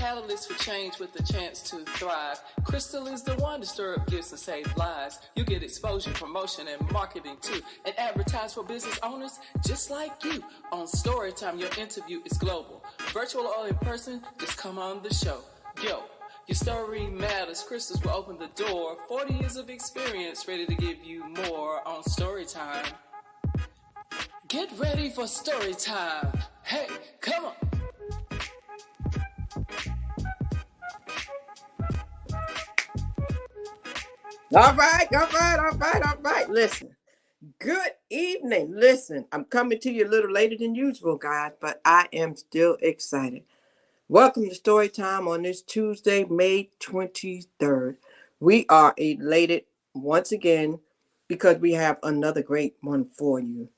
catalyst for change with the chance to thrive. Crystal is the one to stir up gifts and save lives. You get exposure, promotion, and marketing too. And advertise for business owners just like you. On Storytime, your interview is global. Virtual or in person, just come on the show. Yo, your story matters. Crystals will open the door. 40 years of experience, ready to give you more on Storytime. Get ready for Storytime. Hey, come on. All right. Listen, good evening. Listen, I'm coming to you a little later than usual, guys, but I am still excited. Welcome to Storytime on this Tuesday, May 23rd. We are elated once again because we have another great one for you.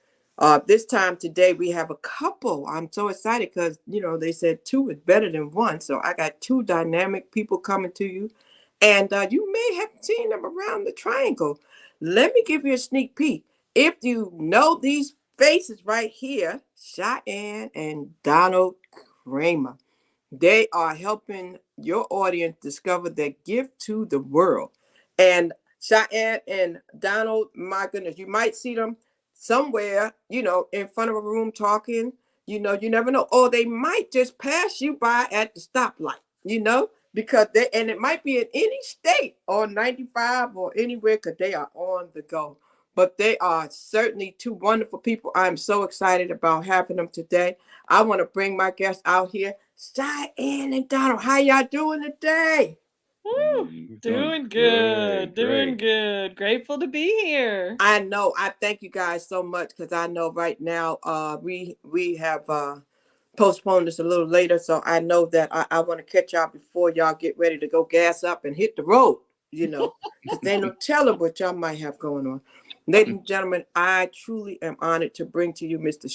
This time today, we have a couple. I'm so excited because, they said two is better than one. So I got two dynamic people coming to you. And you may have seen them around the triangle. Let me give you a sneak peek. If you know these faces right here, Sheyenne and Donald Kreamer, they are helping your audience discover their gift to the world. And Sheyenne and Donald, my goodness, you might see them somewhere, in front of a room talking. You never know. Or they might just pass you by at the stoplight, because and it might be in any state or 95 or anywhere because they are on the go. But they are certainly two wonderful people. I'm so excited about having them today. I want to bring my guests out here. Sheyenne and Donald, how y'all doing today? Woo, doing good. Doing good. Grateful to be here. I know. I thank you guys so much because I know right now we have postpone this a little later, so I know that I want to catch y'all before y'all get ready to go gas up and hit the road, because there's no telling what y'all might have going on. Ladies and gentlemen, I truly am honored to bring to you Mr.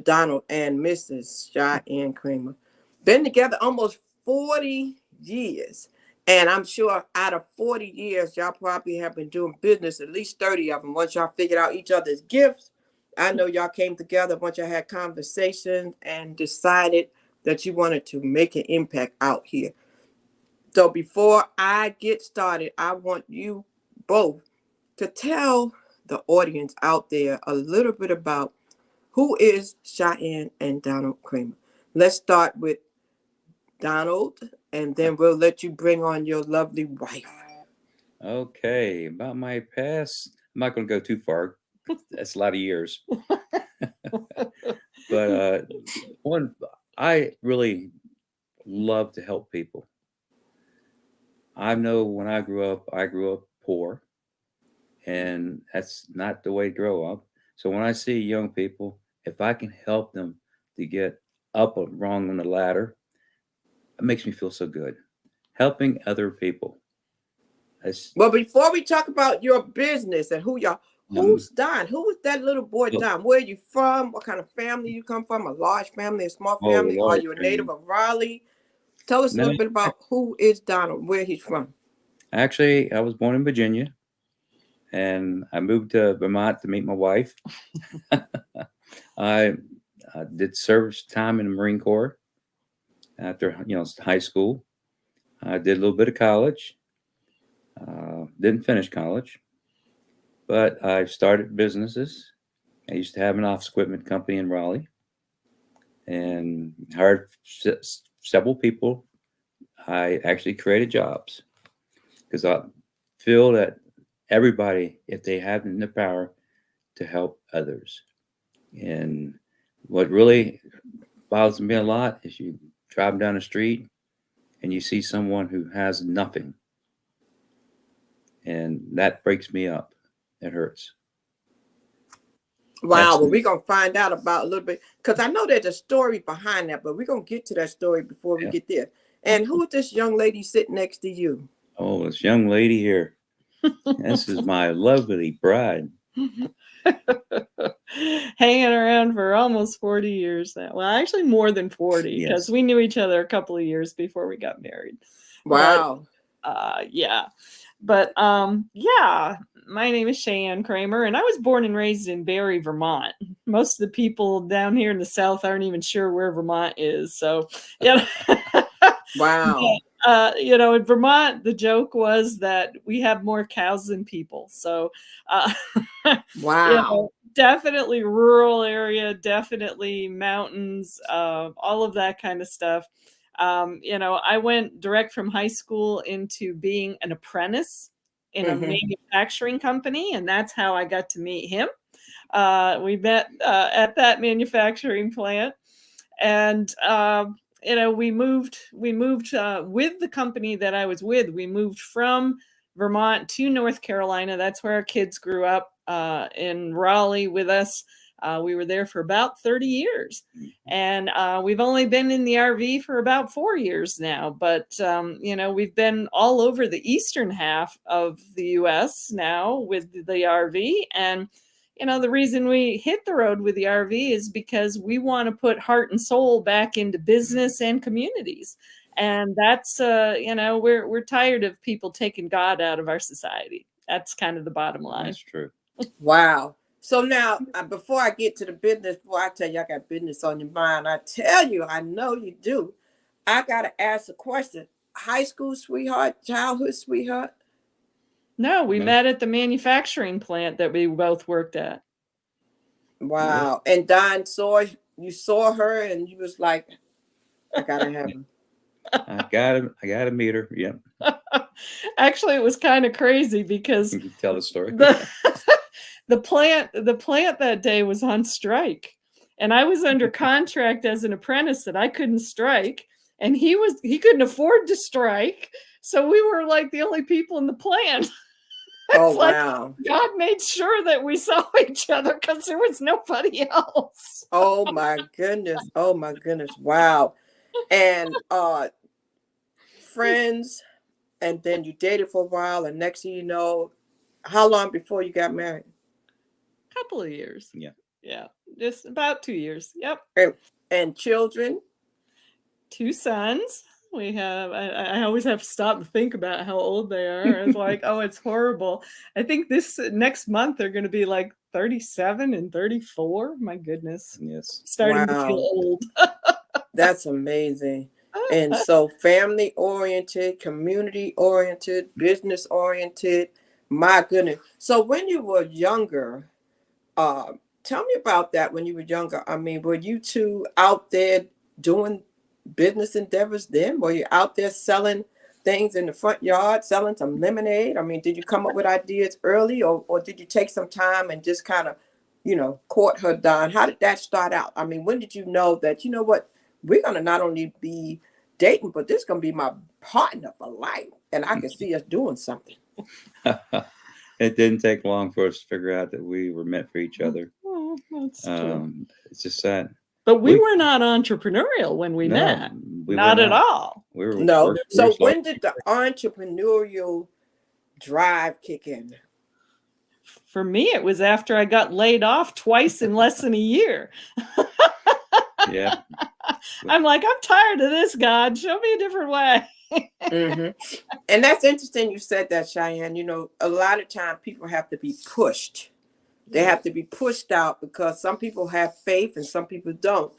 Donald and Mrs. Sheyenne Kreamer. Been together almost 40 years, and I'm sure out of 40 years, y'all probably have been doing business, at least 30 of them, once y'all figured out each other's gifts. I know y'all came together once y'all had conversations and decided that you wanted to make an impact out here. So before I get started, I want you both to tell the audience out there a little bit about who is Sheyenne and Donald Kreamer. Let's start with Donald, and then we'll let you bring on your lovely wife. Okay, about my past, I'm not going to go too far. That's a lot of years. But I really love to help people. I know when I grew up poor, and that's not the way to grow up. So when I see young people, if I can help them to get up or wrong on the ladder, it makes me feel so good. Helping other people. Well, before we talk about your business and who's Don? Who is that little boy, Don? Where are you from? What kind of family you come from? A large family, a small family? Are you a native of Raleigh? Tell us a little bit about who is Donald, where he's from. Actually, I was born in Virginia, and I moved to Vermont to meet my wife. I did service time in the Marine Corps after high school. I did a little bit of college. Didn't finish college, but I started businesses. I used to have an office equipment company in Raleigh and hired several people. I actually created jobs because I feel that everybody, if they have the power to help others. And what really bothers me a lot is you drive down the street and you see someone who has nothing. And that breaks me up. It hurts. Wow. Well, we're going to find out about a little bit, because I know there's a story behind that, but we're going to get to that story before we get there. And who is this young lady sitting next to you? Oh, this young lady here. This is my lovely bride. Hanging around for almost 40 years now. Well, actually more than 40, because we knew each other a couple of years before we got married. Wow. But, yeah. my name is Sheyenne Kreamer, and I was born and raised in Barrie, Vermont. Most of the people down here in the South aren't even sure where Vermont is. So, yeah. Wow. In Vermont, the joke was that we have more cows than people. So, Wow. Definitely rural area, definitely mountains, all of that kind of stuff. I went direct from high school into being an apprentice in a manufacturing company, and that's how I got to meet him. We met at that manufacturing plant, and we moved with the company that I was with. We moved from Vermont to North Carolina. That's where our kids grew up, in Raleigh with us. We were there for about 30 years, and we've only been in the RV for about 4 years now. But, we've been all over the eastern half of the U.S. now with the RV. And, the reason we hit the road with the RV is because we want to put heart and soul back into business and communities. And that's, we're tired of people taking God out of our society. That's kind of the bottom line. That's true. Wow. So now, before I get to the business, before I tell you I got business on your mind, I tell you, I know you do. I got to ask a question. High school sweetheart, childhood sweetheart? No, we met at the manufacturing plant that we both worked at. Wow. Yeah. And Don you saw her and you was like, I got to have her. I gotta meet her. Yeah. Actually, it was kind of crazy because you can tell the story. The plant that day was on strike, and I was under contract as an apprentice that I couldn't strike, and he couldn't afford to strike, so we were like the only people in the plant. Oh, wow. God made sure that we saw each other because there was nobody else. Oh my goodness. Oh my goodness. Wow. And friends, and then you dated for a while, and next thing you know, how long before you got married? Couple of years. Yeah, just about 2 years. Yep. And children? 2 sons. We have. I always have to stop and think about how old they are. It's like, oh, it's horrible. I think this next month they're going to be like 37 and 34. My goodness. Yes. Starting to feel old. That's amazing. And so family oriented, community oriented, business oriented. My goodness. So when you were younger, tell me about that when you were younger. I mean, were you two out there doing business endeavors then? Were you out there selling things in the front yard, selling some lemonade? I mean, did you come up with ideas early, or did you take some time and just kind of, court her down? How did that start out? I mean, when did you know that, you know what, we're going to not only be dating, but this is going to be my partner for life, and I can see us doing something? It didn't take long for us to figure out that we were meant for each other. Oh, that's true. It's just sad. But we were not entrepreneurial when we met. Not at all. So when did the entrepreneurial drive kick in? For me, it was after I got laid off twice in less than a year. Yeah. I'm like, I'm tired of this, God. Show me a different way. And that's interesting you said that, Sheyenne. A lot of times people have to be pushed. They have to be pushed out because some people have faith and some people don't.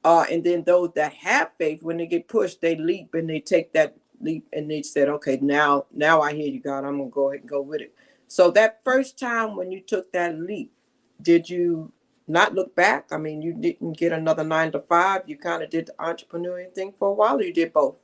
And then those that have faith, when they get pushed, they leap and they take that leap and they said, okay, now I hear you, God. I'm going to go ahead and go with it. So that first time when you took that leap, did you not look back? I mean, you didn't get another 9 to 5. You kind of did the entrepreneurial thing for a while, or you did both?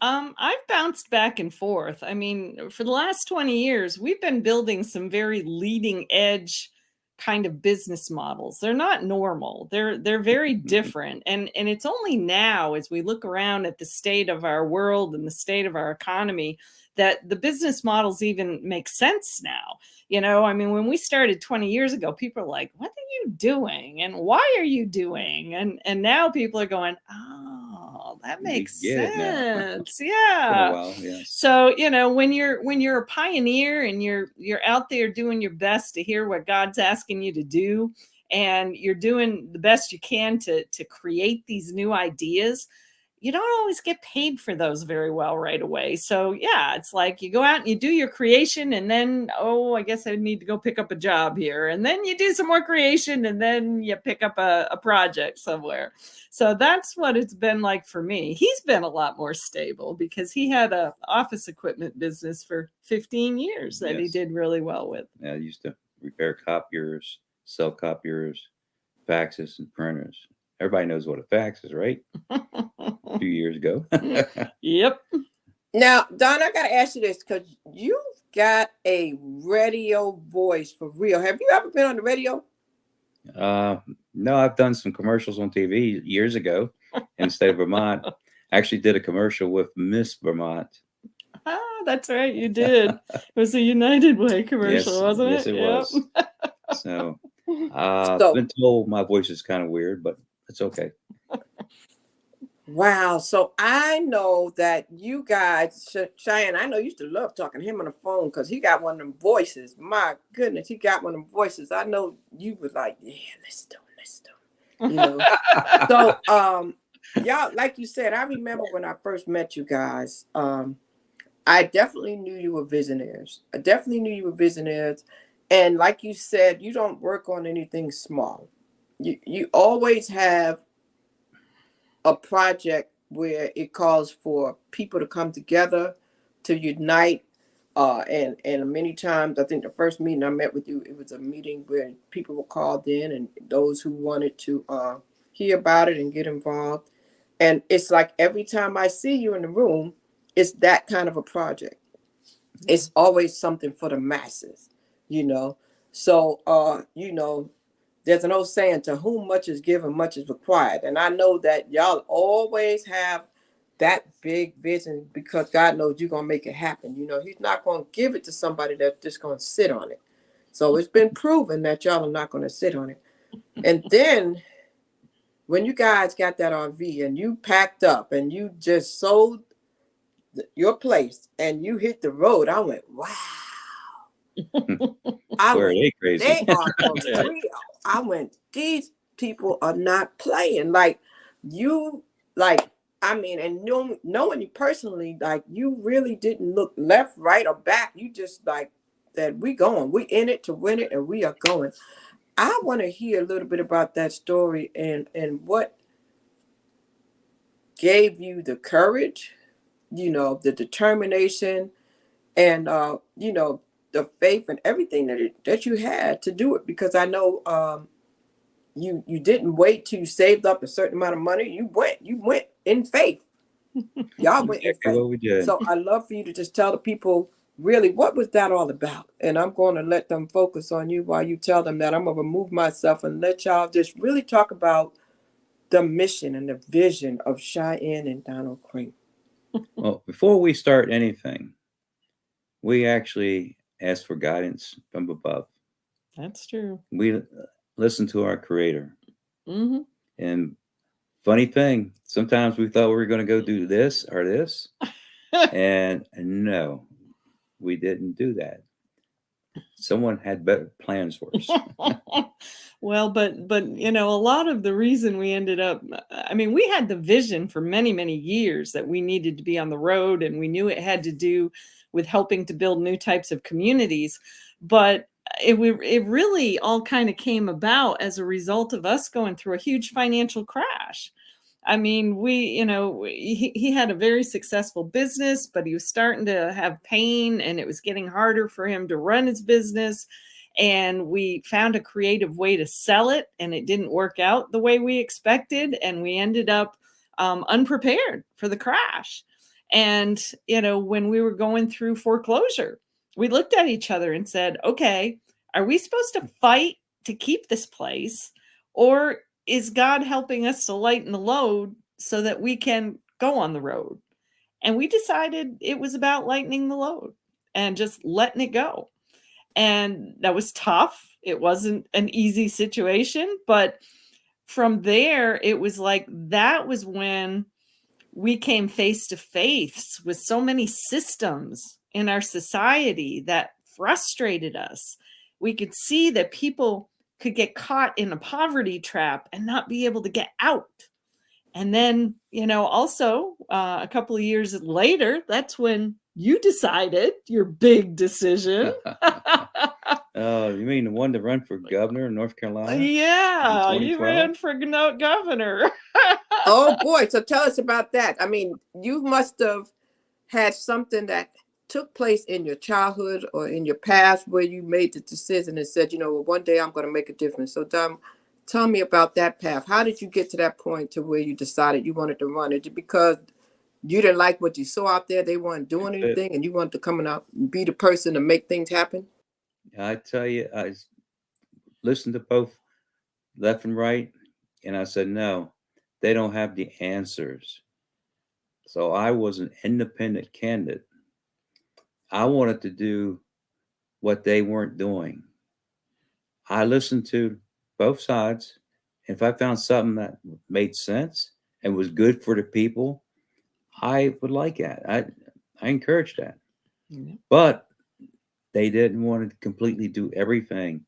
I've bounced back and forth. I mean, for the last 20 years, we've been building some very leading edge kind of business models. They're not normal. They're very different. And it's only now, as we look around at the state of our world and the state of our economy, that the business models even make sense now. I mean, when we started 20 years ago, people are like, what are you doing? And why are you doing? And now people are going, oh, that makes sense. Yeah. While, yes. So, when you're a pioneer and you're out there doing your best to hear what God's asking you to do, and you're doing the best you can to create these new ideas, you don't always get paid for those very well right away. So yeah, it's like you go out and you do your creation, and then, oh, I guess I need to go pick up a job here. And then you do some more creation, and then you pick up a project somewhere. So that's what it's been like for me. He's been a lot more stable because he had a office equipment business for 15 years that he did really well with. Yeah, I used to repair copiers, sell copiers, faxes, and printers. Everybody knows what a fax is, right? A few years ago. Yep. Now, Don, I got to ask you this because you've got a radio voice for real. Have you ever been on the radio? No, I've done some commercials on TV years ago in the state of Vermont. Actually did a commercial with Miss Vermont. Ah, that's right. You did. It was a United Way commercial, wasn't it? Yes, it was. So, So- I've been told my voice is kind of weird, but it's okay. Wow. So I know that you guys, Sheyenne, I know you used to love talking to him on the phone because he got one of them voices. My goodness, he got one of them voices. I know you was like, yeah, let's do it. You know? So, y'all, like you said, I remember when I first met you guys, I definitely knew you were visionaries. And like you said, you don't work on anything small. You always have a project where it calls for people to come together, to unite. And many times, I think the first meeting I met with you, it was a meeting where people were called in and those who wanted to hear about it and get involved. And it's like every time I see you in the room, it's that kind of a project. It's always something for the masses, you know. So, you know, there's an old saying, to whom much is given, much is required. And I know that y'all always have that big vision because God knows you're going to make it happen. You know, he's not going to give it to somebody that's just going to sit on it. So it's been proven that y'all are not going to sit on it. And then when you guys got that RV and you packed up and you just sold your place and you hit the road, I went, wow. They crazy? They are for real. I went, these people are not playing. Like you, like, I mean, and knowing you personally, like you really didn't look left, right, or back. You just like that we in it to win it, and we are going. I want to hear a little bit about that story and what gave you the courage, you know, the determination, and you know, the faith and everything that you had to do it. Because I know you didn't wait till you saved up a certain amount of money. You went in faith. Y'all went in faith. What we did. So I'd love for you to just tell the people really what was that all about. And I'm going to let them focus on you while you tell them that. I'm going to remove myself and let y'all just really talk about the mission and the vision of Sheyenne and Donald Kreamer. Well, before we start anything, we actually ask for guidance from above. That's true. We listen to our Creator. Mm-hmm. And funny thing, sometimes we thought we were going to go do this or this. And no, we didn't do that. Someone had better plans for us. Well, but you know, a lot of the reason we ended up, I mean, we had the vision for many, many years that we needed to be on the road, and we knew it had to do with helping to build new types of communities. But it really all kind of came about as a result of us going through a huge financial crash. I mean, he had a very successful business, but he was starting to have pain, and it was getting harder for him to run his business. And we found a creative way to sell it, and it didn't work out the way we expected. And we ended up unprepared for the crash. And, you know, when we were going through foreclosure, we looked at each other and said, okay, are we supposed to fight to keep this place? Or is God helping us to lighten the load so that we can go on the road? And we decided it was about lightening the load and just letting it go. And that was tough. It wasn't an easy situation. But from there, it was like that was when we came face to face with so many systems in our society that frustrated us. We could see that people could get caught in a poverty trap and not be able to get out. And then, also a couple of years later, that's when you decided your big decision. Oh, you mean the one to run for governor in North Carolina? Yeah, you ran for governor. Oh boy. So tell us about that. I mean, you must have had something that took place in your childhood or in your past where you made the decision and said, well, one day I'm going to make a difference. So tell me about that path. How did you get to that point to where you decided you wanted to run? Is it because you didn't like what you saw out there? They weren't doing anything and you wanted to come out and be the person to make things happen? I tell you, I listened to both left and right, and I said, no, they don't have the answers. So I was an independent candidate. I wanted to do what they weren't doing. I listened to both sides. If I found something that made sense and was good for the people, I would like that. I encouraged that. Mm-hmm. But they didn't want to completely do everything.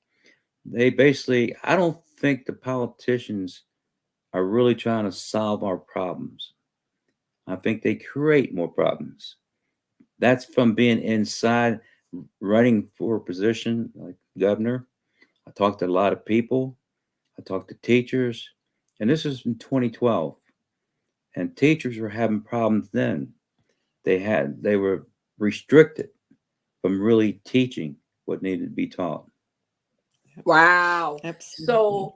They basically, I don't think the politicians are really trying to solve our problems. I think they create more problems. That's from being inside, running for a position like governor. I talked to a lot of people. I talked to teachers. And this is in 2012. And teachers were having problems then. They were restricted from really teaching what needed to be taught. Wow. Absolutely. So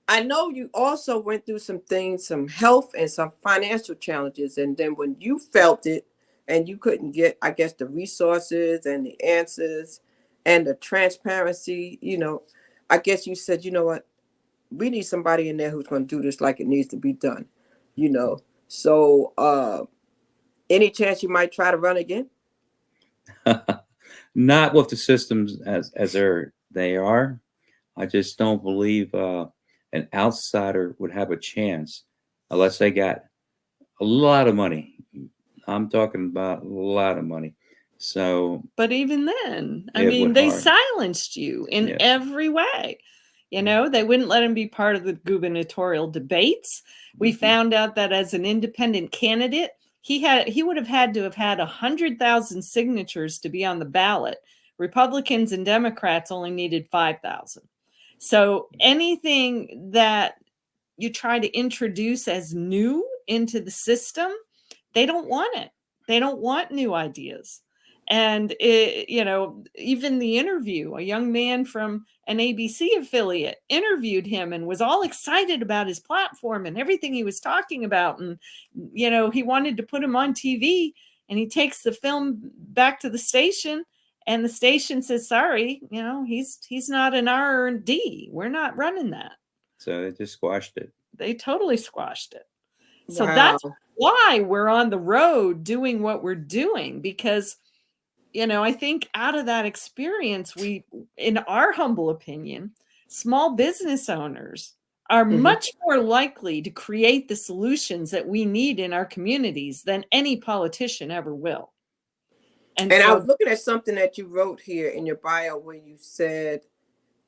I know you also went through some things, some health and some financial challenges. And then when you felt it and you couldn't get, I guess, the resources and the answers and the transparency, I guess you said, you know what, we need somebody in there who's going to do this like it needs to be done, So any chance you might try to run again? Not with the systems as they are. I just don't believe an outsider would have a chance unless they got a lot of money. I'm talking about a lot of money. So, but even then, I mean, they silenced you in every way. They wouldn't let him be part of the gubernatorial debates. We found out that as an independent candidate, he would have had to have had 100,000 signatures to be on the ballot. Republicans and Democrats only needed 5,000. So anything that you try to introduce as new into the system, they don't want it. They don't want new ideas. And, even the interview, a young man from an ABC affiliate interviewed him and was all excited about his platform and everything he was talking about. And, he wanted to put him on TV, and he takes the film back to the station, and the station says, sorry, he's not an R&D. We're not running that. So they just squashed it. They totally squashed it. Wow. So that's why we're on the road doing what we're doing, because I think out of that experience, we, in our humble opinion, small business owners are much more likely to create the solutions that we need in our communities than any politician ever will. And I was looking at something that you wrote here in your bio where you said,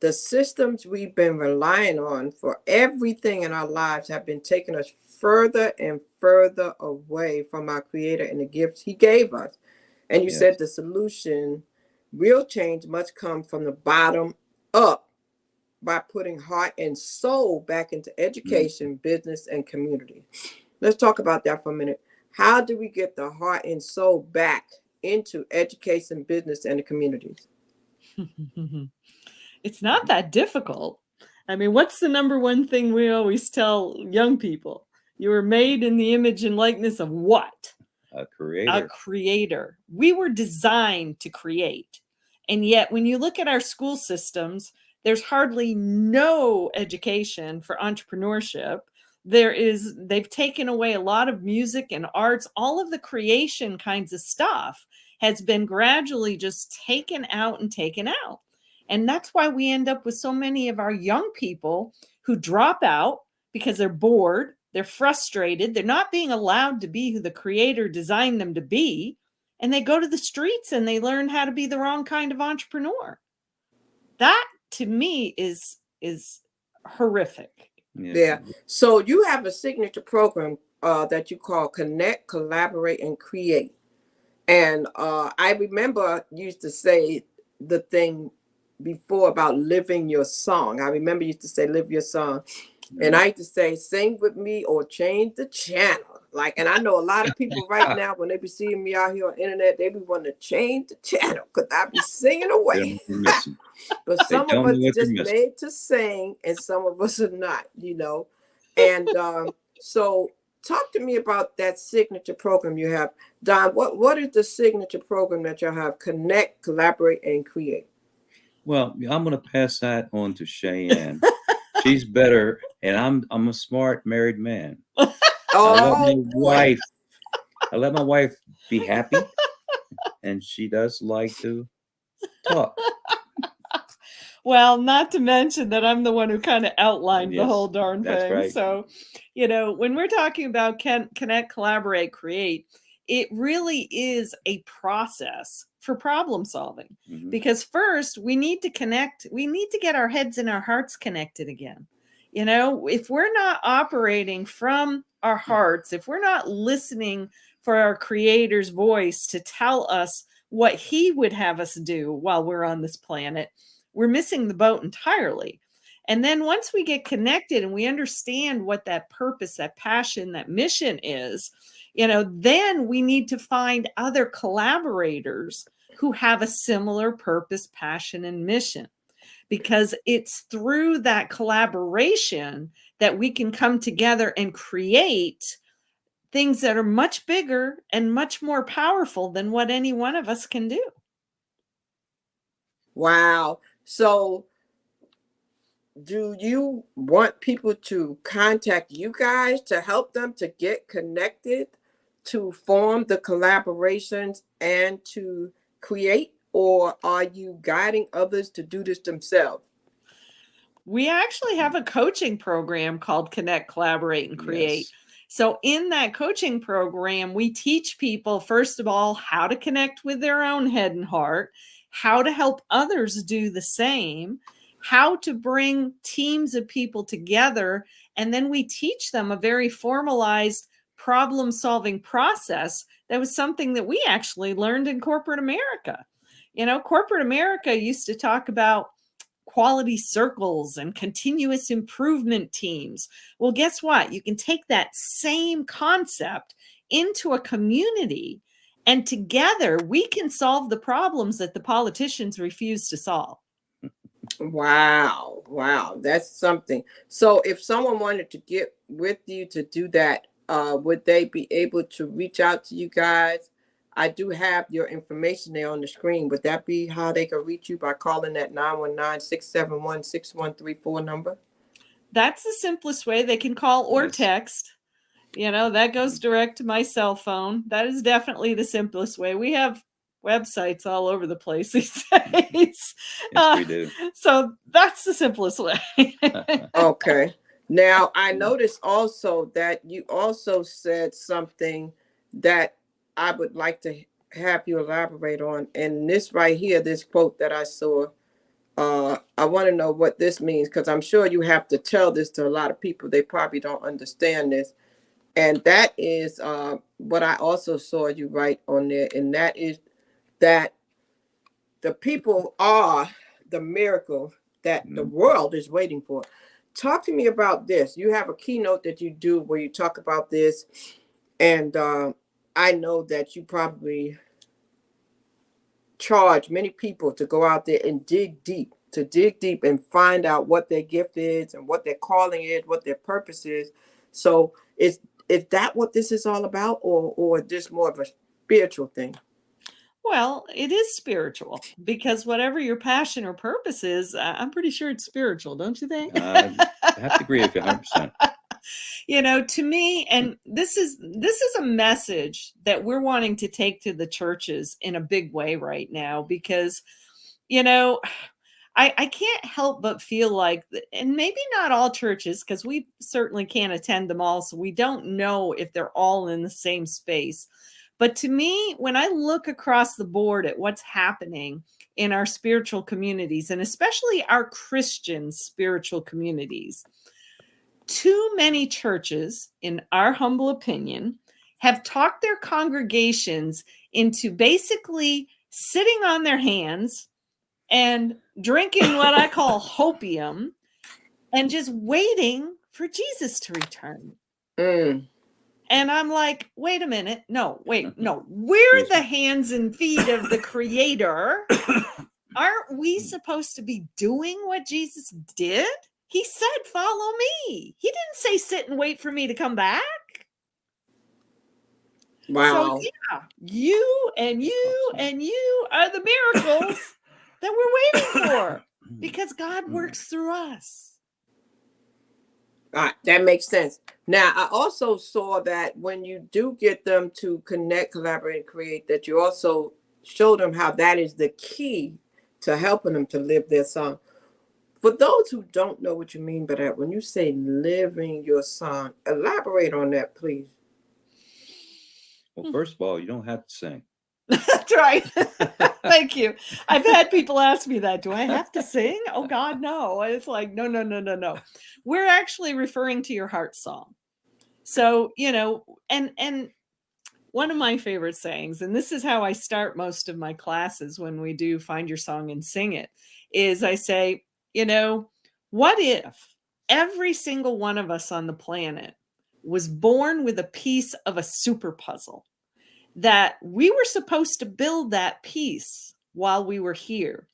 the systems we've been relying on for everything in our lives have been taking us further and further away from our Creator and the gifts He gave us. And you said the solution, real change must come from the bottom up by putting heart and soul back into education, business, and community. Let's talk about that for a minute. How do we get the heart and soul back into education, business, and the communities? It's not that difficult. I mean, what's the number one thing we always tell young people? You were made in the image and likeness of what? A creator. A creator. We were designed to create. And yet, when you look at our school systems, there's hardly no education for entrepreneurship. They've taken away a lot of music and arts. All of the creation kinds of stuff has been gradually just taken out. And that's why we end up with so many of our young people who drop out because they're bored, they're frustrated, they're not being allowed to be who the Creator designed them to be, and they go to the streets and they learn how to be the wrong kind of entrepreneur. That, to me, is horrific. Yeah. So you have a signature program that you call Connect, Collaborate, and Create. And I remember you used to say the thing before about living your song. I remember you used to say live your song. And I used to say sing with me or change the channel. Like, and I know a lot of people right now, when they be seeing me out here on the internet, they be wanting to change the channel because I be singing away. But some of us are just made to sing and some of us are not, you know. And so talk to me about that signature program you have. Don, what is the signature program that you have? Connect, Collaborate, and Create. Well, I'm going to pass that on to Sheyenne. She's better, and I'm a smart married man. I let my wife be happy, and she does like to talk. Well, not to mention that I'm the one who kind of outlined the whole darn thing. That's right. So, you know, when we're talking about connect, collaborate, create, it really is a process for problem solving. Mm-hmm. Because first, we need to connect. We need to get our heads and our hearts connected again. You know, if we're not operating from our hearts, if we're not listening for our Creator's voice to tell us what He would have us do while we're on this planet, we're missing the boat entirely. And then once we get connected and we understand what that purpose, that passion, that mission is, you know, then we need to find other collaborators who have a similar purpose, passion, and mission. Because it's through that collaboration that we can come together and create things that are much bigger and much more powerful than what any one of us can do. Wow. So do you want people to contact you guys to help them to get connected, to form the collaborations and to create? Or are you guiding others to do this themselves? We actually have a coaching program called Connect, Collaborate, and Create. Yes. So in that coaching program, we teach people, first of all, how to connect with their own head and heart, how to help others do the same, how to bring teams of people together. And then we teach them a very formalized problem-solving process that was something that we actually learned in corporate America. You know, corporate America used to talk about quality circles and continuous improvement teams. Well, guess what? You can take that same concept into a community, and together we can solve the problems that the politicians refuse to solve. Wow. Wow. That's something. So if someone wanted to get with you to do that, would they be able to reach out to you guys? I do have your information there on the screen. Would that be how they can reach you, by calling that 919-671-6134 number? That's the simplest way. They can call or text. You know, that goes direct to my cell phone. That is definitely the simplest way. We have websites all over the place these days. Yes, we do. So that's the simplest way. Okay. Now, I noticed also that you also said something that I would like to have you elaborate on. And this right here, this quote that I saw, I want to know what this means, because I'm sure you have to tell this to a lot of people. They probably don't understand this. And that is what I also saw you write on there. And that is that the people are the miracle that the world is waiting for. Talk to me about this. You have a keynote that you do where you talk about this. And I know that you probably charge many people to go out there and dig deep and find out what their gift is and what their calling is, what their purpose is. So is that what this is all about, or just more of a spiritual thing? Well, it is spiritual, because whatever your passion or purpose is, I'm pretty sure it's spiritual, don't you think? I have to agree with you 100%. You know, to me, and this is a message that we're wanting to take to the churches in a big way right now, because, you know, I can't help but feel like, and maybe not all churches, because we certainly can't attend them all, so we don't know if they're all in the same space. But to me, when I look across the board at what's happening in our spiritual communities, and especially our Christian spiritual communities, too many churches, in our humble opinion, have talked their congregations into basically sitting on their hands and drinking what I call hopium and just waiting for Jesus to return. Mm. And I'm like, wait a minute. No, wait, no. We're the hands and feet of the Creator. Aren't we supposed to be doing what Jesus did? He said, follow me. He didn't say sit and wait for me to come back. Wow. So yeah, you and you and you are the miracles that we're waiting for, because God works through us. All right, that makes sense. Now, I also saw that when you do get them to connect, collaborate, and create, that you also show them how that is the key to helping them to live their song. For those who don't know what you mean by that, when you say living your song, elaborate on that, please. Well, first of all, you don't have to sing. That's right. Thank you. I've had people ask me that. Do I have to sing? Oh God, no. It's like, no. We're actually referring to your heart song. So, and one of my favorite sayings, and this is how I start most of my classes when we do Find Your Song and Sing It, is I say, what if every single one of us on the planet was born with a piece of a super puzzle, that we were supposed to build that piece while we were here?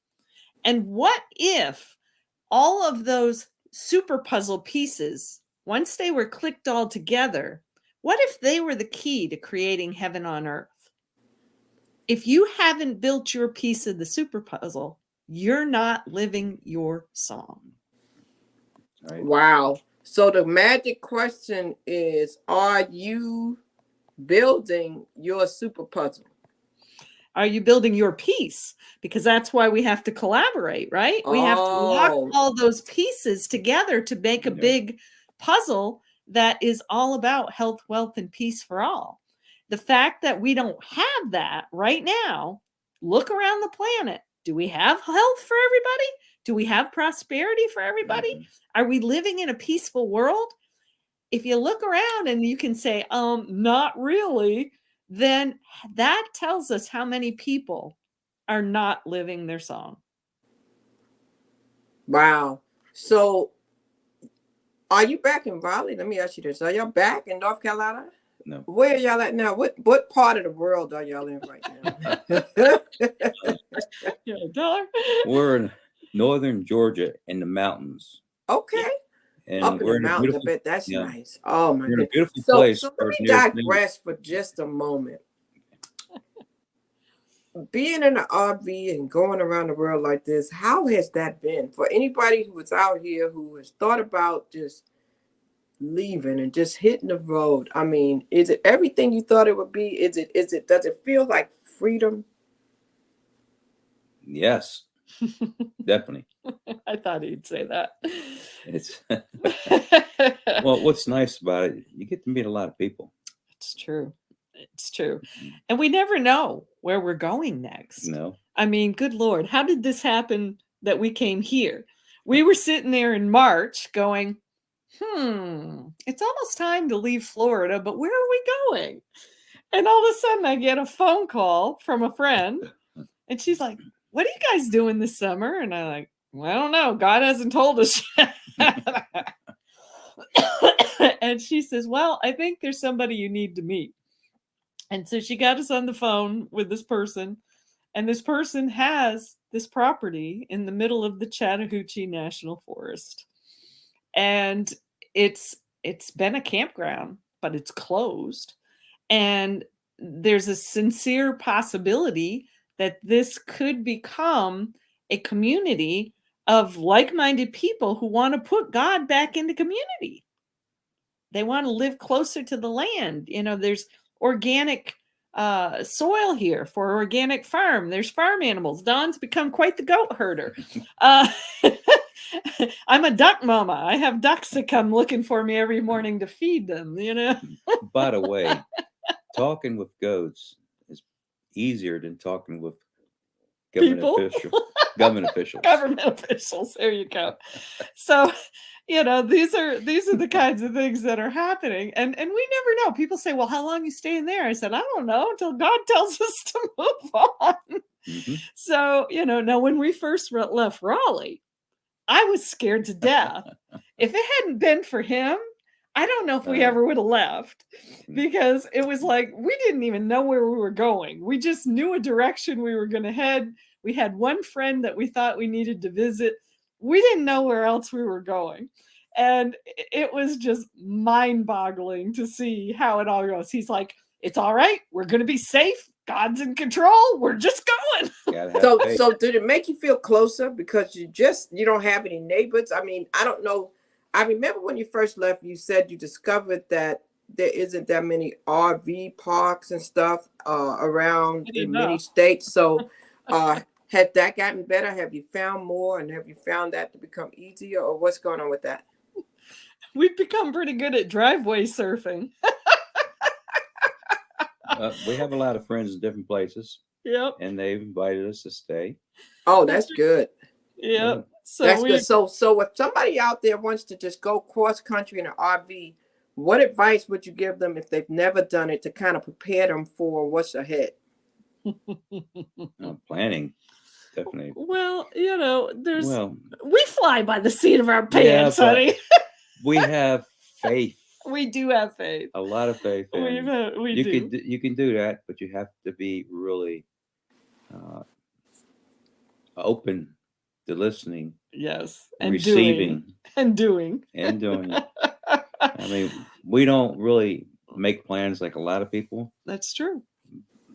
And what if all of those super puzzle pieces, once they were clicked all together, what if they were the key to creating heaven on earth? If you haven't built your piece of the super puzzle, you're not living your song. Right. Wow. So the magic question is, are you building your super puzzle? Are you building your piece? Because that's why we have to collaborate, right? We have to lock all those pieces together to make a big puzzle that is all about health, wealth, and peace for all. The fact that we don't have that right now, look around the planet. Do we have health for everybody? Do we have prosperity for everybody? Mm-hmm. Are we living in a peaceful world? If you look around and you can say, not really, then that tells us how many people are not living their song. Wow. So are you back in Raleigh? Let me ask you this. Are y'all back in North Carolina? No. Where are y'all at now? What part of the world are y'all in right now? We're in northern Georgia in the mountains. Okay. And up in the mountains, I bet that's nice. Oh my goodness. Beautiful place. So let me digress for just a moment. Being in an RV and going around the world like this, how has that been for anybody who is out here who has thought about just leaving and just hitting the road? I mean, is it everything you thought it would be? Does it feel like freedom? Yes, definitely. I thought he'd say that. It's well, what's nice about it, you get to meet a lot of people. It's true. It's true. And we never know where we're going next. No. I mean, good Lord, how did this happen that we came here? We were sitting there in March going, it's almost time to leave Florida, but where are we going? And all of a sudden I get a phone call from a friend and she's like, what are you guys doing this summer? And I'm like, well, I don't know. God hasn't told us yet. And she says, well, I think there's somebody you need to meet. And so she got us on the phone with this person. And this person has this property in the middle of the Chattahoochee National Forest. And it's been a campground, but it's closed. And there's a sincere possibility that this could become a community of like-minded people who want to put God back into community. They want to live closer to the land. There's organic soil here for organic farm. There's farm animals. Don's become quite the goat herder. I'm a duck mama. I have ducks that come looking for me every morning to feed them, By the way, talking with goats is easier than talking with government officials. Government officials. There you go. So these are the kinds of things that are happening, and we never know. People say, well, how long you staying there? I said, I don't know until God tells us to move on. Mm-hmm. So, now when we first left Raleigh, I was scared to death. If it hadn't been for him, I don't know if we ever would have left, because it was like we didn't even know where we were going. We just knew a direction we were going to head. We had one friend that we thought we needed to visit. We didn't know where else we were going. And it was just mind-boggling to see how it all goes. He's like, it's all right. We're going to be safe. God's in control. We're just going. So did it make you feel closer because you don't have any neighbors? I mean, I don't know. I remember when you first left, you said you discovered that there isn't that many RV parks and stuff around in many states. So has that gotten better? Have you found more, and have you found that to become easier, or what's going on with that? We've become pretty good at driveway surfing. We have a lot of friends in different places. Yep. And they've invited us to stay. Oh, that's good. Yep. So that's good. So if somebody out there wants to just go cross country in an RV, what advice would you give them if they've never done it to kind of prepare them for what's ahead? Planning, definitely. Well, we fly by the seat of our pants, honey. We have faith. We do have faith. A lot of faith. You can do that, but you have to be really open to listening. Yes. And receiving. Doing. I mean, we don't really make plans like a lot of people. That's true.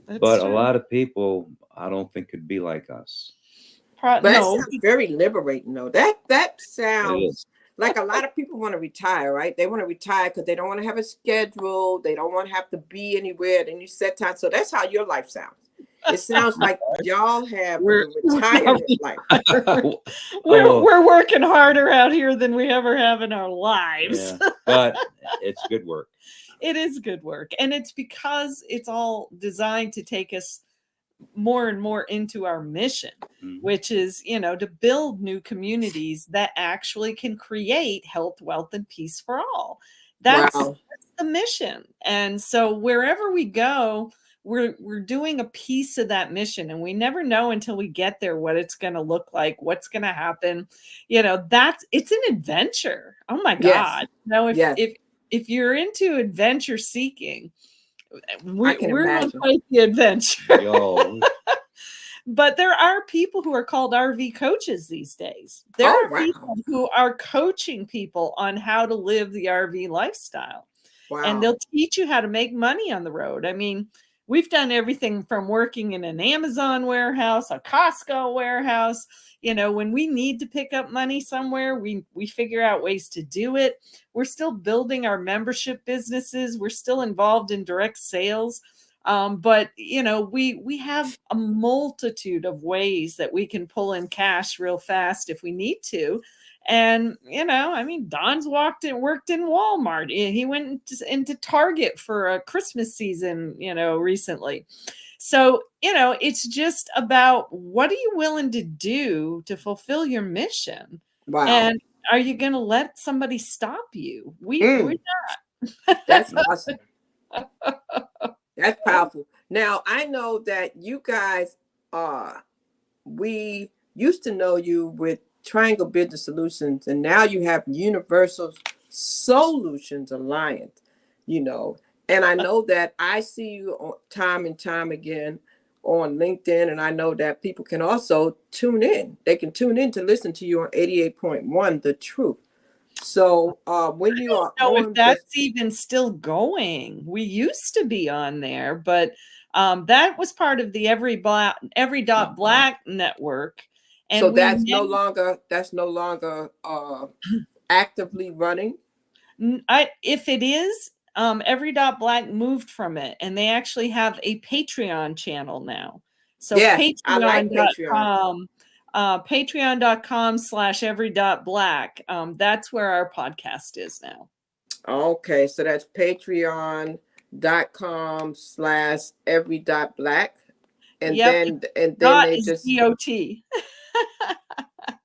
That's but true. A lot of people, I don't think, could be like us. But that sounds very liberating, though. That sounds like a lot of people want to retire, right? They want to retire because they don't want to have a schedule. They don't want to have to be anywhere. Then you set time. So that's how your life sounds. It sounds like y'all have a retirement life. We're working harder out here than we ever have in our lives. Yeah, but it's good work. It is good work. And it's because it's all designed to take us more and more into our mission, which is, to build new communities that actually can create health, wealth, and peace for all. That's the mission. And so wherever we go, we're doing a piece of that mission, and we never know until we get there what it's going to look like, what's going to happen. It's an adventure. Oh my God. If you're into adventure seeking, we're going to fight the adventure. But there are people who are called RV coaches these days. There are people who are coaching people on how to live the RV lifestyle. Wow. And they'll teach you how to make money on the road. I mean, we've done everything from working in an Amazon warehouse, a Costco warehouse. When we need to pick up money somewhere, we figure out ways to do it. We're still building our membership businesses. We're still involved in direct sales. But we have a multitude of ways that we can pull in cash real fast if we need to. And, Don's worked in Walmart. He went into Target for a Christmas season, recently. So, it's just about what are you willing to do to fulfill your mission? Wow. And are you going to let somebody stop you? We're not. That's awesome. That's powerful. Now, I know that you guys we used to know you with Triangle Business Solutions, and now you have Universal Solutions Alliance, and I know that I see you time and time again on LinkedIn, and I know that people can also tune in. They can tune in to listen to you on 88.1 The Truth. So when you are if that's even still going, we used to be on there, but that was part of the Every Black network. And so that's no longer actively running. If it is, Every Black moved from it, and they actually have a Patreon channel now. So Patreon.com. I like Patreon. Patreon.com/every.black. That's where our podcast is now. Okay, so that's patreon.com/every.black. And then they just DOT.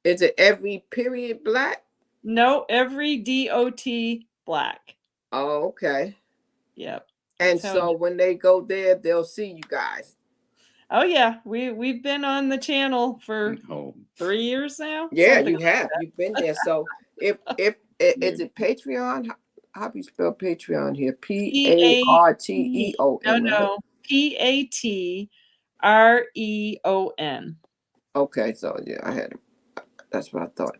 Is it every period black? No, every DOT black. Oh, okay. Yep. And That's how so when they go there, they'll see you guys. Oh yeah, we've been on the channel for Oh, 3 years now. Yeah, Something you have. You've been there. So if is it Patreon? How do you spell Patreon here? PARTEON, right? No, PATREON. Okay, so yeah, I had that's what I thought.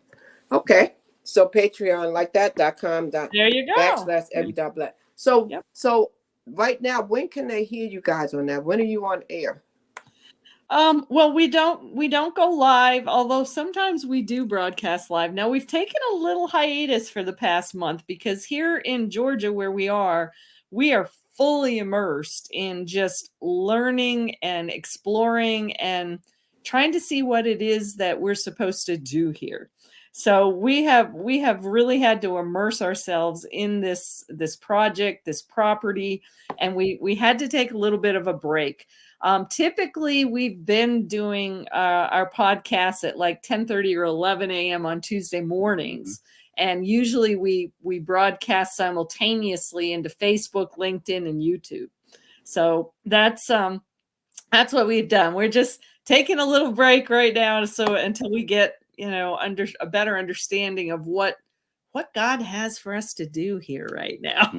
Okay. So Patreon like that.com There you go. / every dot black. So Yep. so right now, when can they hear you guys on that? When are you on air? Well, we don't go live, although sometimes we do broadcast live. Now we've taken a little hiatus for the past month because here in Georgia, where we are fully immersed in just learning and exploring and trying to see what it is that we're supposed to do here. So we have really had to immerse ourselves in this project, this property, and we had to take a little bit of a break. Typically, we've been doing our podcasts at like 10:30 or 11 a.m. on Tuesday mornings. And usually we broadcast simultaneously into Facebook, LinkedIn, and YouTube. So that's what we've done. We're just taking a little break right now, so until we get under a better understanding of what God has for us to do here right now.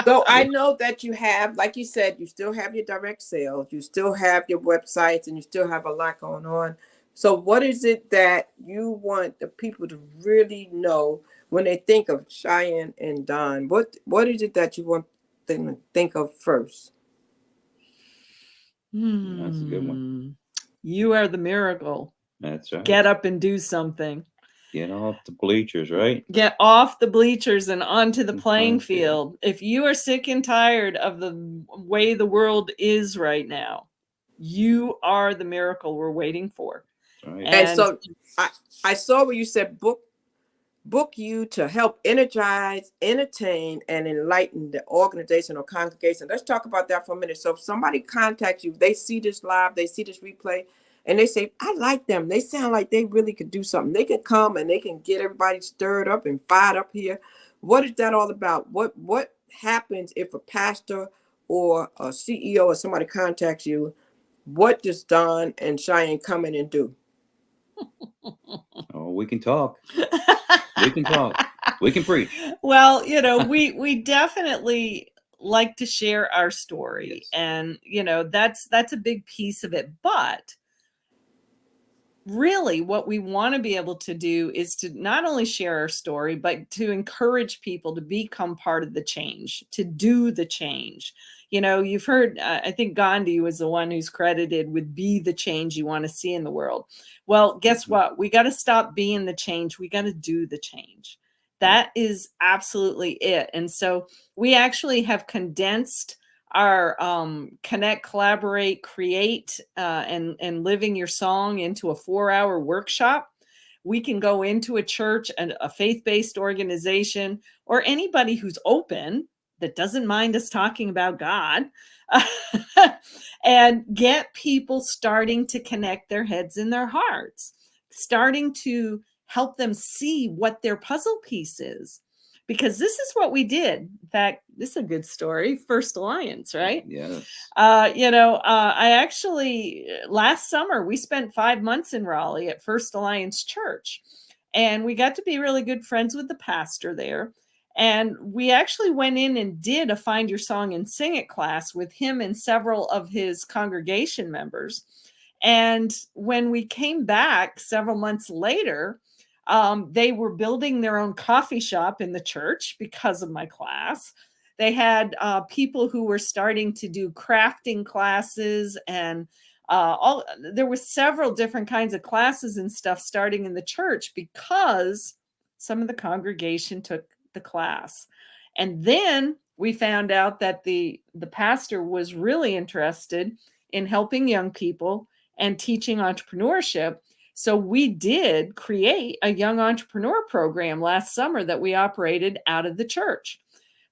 So I know that you have, like you said, you still have your direct sales, you still have your websites, and you still have a lot going on. So what is it that you want the people to really know when they think of Sheyenne and Don? What is it that you want them to think of first? That's a good one. You are the miracle. That's right. Get up and do something. Get off the bleachers, right? Get off the bleachers and onto the playing field. If you are sick and tired of the way the world is right now, you are the miracle we're waiting for. Right. And so I saw where you said book you to help energize, entertain, and enlighten the organization or congregation. Let's talk about that for a minute. So if somebody contacts you, they see this live, they see this replay, and they say, I like them. They sound like they really could do something. They can come and they can get everybody stirred up and fired up here. What is that all about? What happens if a pastor or a CEO or somebody contacts you? What does Don and Sheyenne come in and do? Oh, we can talk. We can talk. We can preach. Well, we definitely like to share our story. Yes. And, that's a big piece of it. But really what we want to be able to do is to not only share our story, but to encourage people to become part of the change, to do the change. You've heard, I think Gandhi was the one who's credited with be the change you want to see in the world. Well, guess what? We got to stop being the change. We got to do the change. That is absolutely it. And so we actually have condensed our Connect, Collaborate, Create, and Living Your Song into a 4-hour workshop. We can go into a church and a faith-based organization or anybody who's open that doesn't mind us talking about God and get people starting to connect their heads and their hearts, starting to help them see what their puzzle piece is. Because this is what we did. In fact, this is a good story. First Alliance, right? Yes. I actually, last summer, we spent 5 months in Raleigh at First Alliance Church. And we got to be really good friends with the pastor there. And we actually went in and did a Find Your Song and Sing It class with him and several of his congregation members. And when we came back several months later, they were building their own coffee shop in the church because of my class. They had people who were starting to do crafting classes, and there were several different kinds of classes and stuff starting in the church because some of the congregation took the class. And then we found out that the pastor was really interested in helping young people and teaching entrepreneurship. So we did create a young entrepreneur program last summer that we operated out of the church.